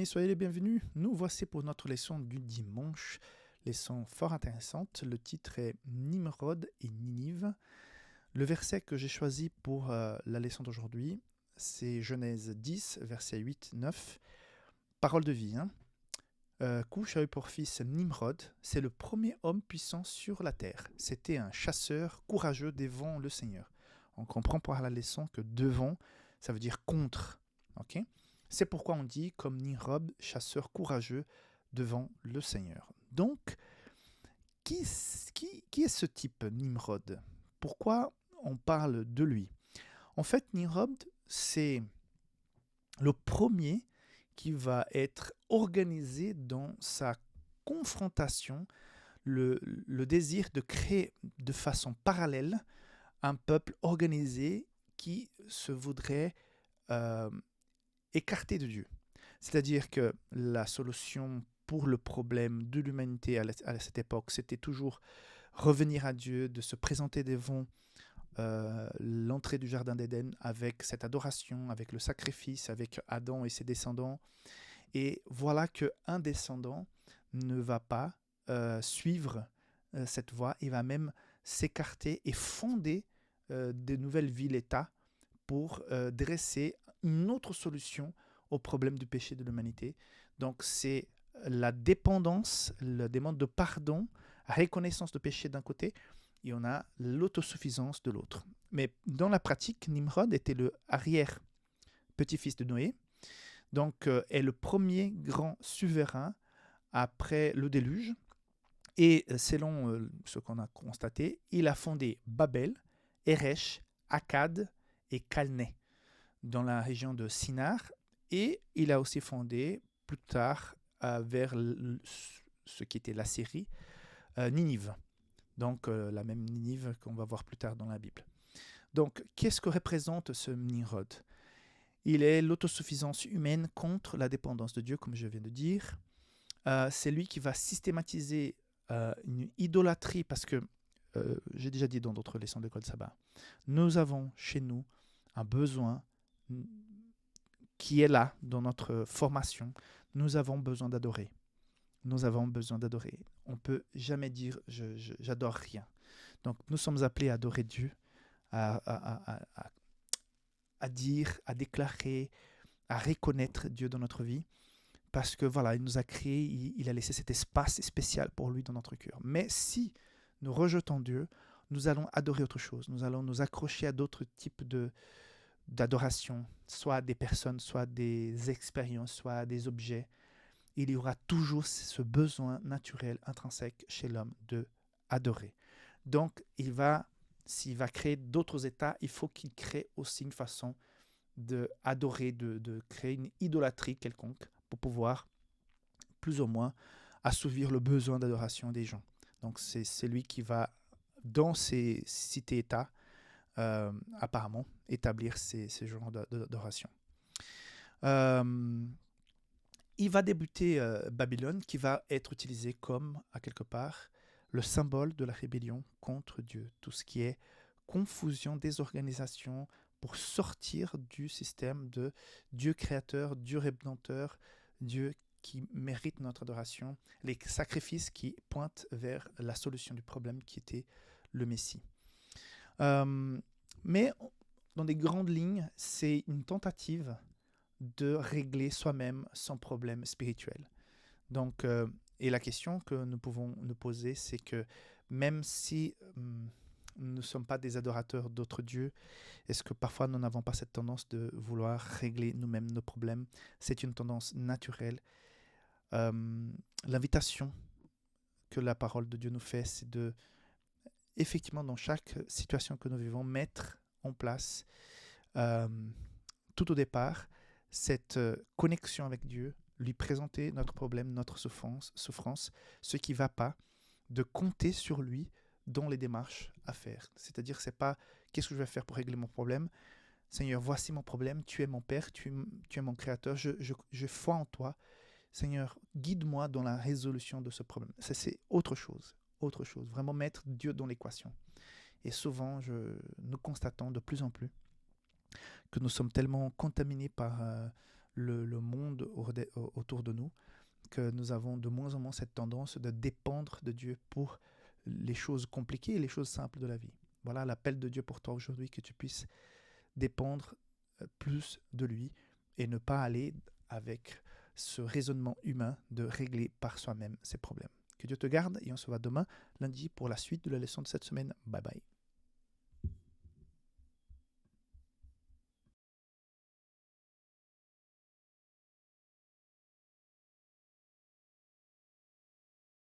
amis, soyez les bienvenus. Nous voici pour notre leçon du dimanche. Leçon fort intéressante. Le titre est Nimrod et Ninive. Le verset que j'ai choisi pour la leçon d'aujourd'hui, c'est Genèse 10, versets 8-9. Parole de vie. Couche a eu pour fils Nimrod. C'est le premier homme puissant sur la terre. C'était un chasseur courageux devant le Seigneur. On comprend par la leçon que devant, ça veut dire contre. Ok? C'est pourquoi on dit comme Nimrod, chasseur courageux devant le Seigneur. Donc, qui est ce type Nimrod? Pourquoi on parle de lui? En fait, Nimrod, c'est le premier qui va être organisé dans sa confrontation, le désir de créer de façon parallèle un peuple organisé qui se voudrait euh, écarté de Dieu. C'est-à-dire que la solution pour le problème de l'humanité à cette époque, c'était toujours revenir à Dieu, de se présenter devant l'entrée du Jardin d'Éden avec cette adoration, avec le sacrifice, avec Adam et ses descendants. Et voilà qu'un descendant ne va pas suivre cette voie, il va même s'écarter et fonder de nouvelles villes-États pour dresser une autre solution au problème du péché de l'humanité. Donc c'est la dépendance, la demande de pardon, reconnaissance de péché d'un côté, et on a l'autosuffisance de l'autre. Mais dans la pratique, Nimrod était le arrière-petit-fils de Noé, donc est le premier grand souverain après le déluge. Et selon ce qu'on a constaté, il a fondé Babel, Eresh, Akkad et Calné dans la région de Sinar. Et il a aussi fondé plus tard vers ce qui était la Syrie, Ninive. Donc la même Ninive qu'on va voir plus tard dans la Bible. Donc qu'est-ce que représente ce Nimrod? Il est l'autosuffisance humaine contre la dépendance de Dieu, comme je viens de dire. C'est lui qui va systématiser une idolâtrie, parce que, j'ai déjà dit dans d'autres leçons d'école de sabbat, nous avons chez nous un besoin qui est là dans notre formation. Nous avons besoin d'adorer. Nous avons besoin d'adorer. On ne peut jamais dire j'adore rien. Donc nous sommes appelés à adorer Dieu, à dire, à déclarer, à reconnaître Dieu dans notre vie. Parce que voilà, il nous a créé, il a laissé cet espace spécial pour lui dans notre cœur. Mais si nous rejetons Dieu, nous allons adorer autre chose. Nous allons nous accrocher à d'autres types d'adoration, soit des personnes, soit des expériences, soit des objets. Il y aura toujours ce besoin naturel, intrinsèque chez l'homme de adorer. Donc, s'il va créer d'autres états, il faut qu'il crée aussi une façon d'adorer, de créer une idolâtrie quelconque pour pouvoir plus ou moins assouvir le besoin d'adoration des gens. Donc c'est lui qui va, dans ces cités-États, apparemment, établir ces genres d'adoration. Il va débuter Babylone, qui va être utilisé comme, à quelque part, le symbole de la rébellion contre Dieu. Tout ce qui est confusion, désorganisation, pour sortir du système de Dieu créateur, Dieu rédempteur, Dieu qui mérite notre adoration, les sacrifices qui pointent vers la solution du problème qui était le Messie. Mais dans des grandes lignes, c'est une tentative de régler soi-même son problème spirituel. Donc, et la question que nous pouvons nous poser, c'est que même si nous ne sommes pas des adorateurs d'autres dieux, est-ce que parfois nous n'avons pas cette tendance de vouloir régler nous-mêmes nos problèmes? C'est une tendance naturelle. L'invitation que la parole de Dieu nous fait, c'est de, effectivement, dans chaque situation que nous vivons, mettre en place, tout au départ, cette connexion avec Dieu, lui présenter notre problème, notre souffrance, ce qui ne va pas, de compter sur lui dans les démarches à faire. C'est-à-dire, c'est pas qu'est-ce que je vais faire pour régler mon problème. Seigneur, voici mon problème, tu es mon Père, tu es mon Créateur, je foi en toi. Seigneur, guide-moi dans la résolution de ce problème. Ça, c'est autre chose, vraiment mettre Dieu dans l'équation. Et souvent, nous constatons de plus en plus que nous sommes tellement contaminés par le monde autour de nous, que nous avons de moins en moins cette tendance de dépendre de Dieu pour les choses compliquées et les choses simples de la vie. Voilà l'appel de Dieu pour toi aujourd'hui, que tu puisses dépendre plus de lui et ne pas aller avec ce raisonnement humain de régler par soi-même ses problèmes. Que Dieu te garde et on se voit demain, lundi, pour la suite de la leçon de cette semaine. Bye bye.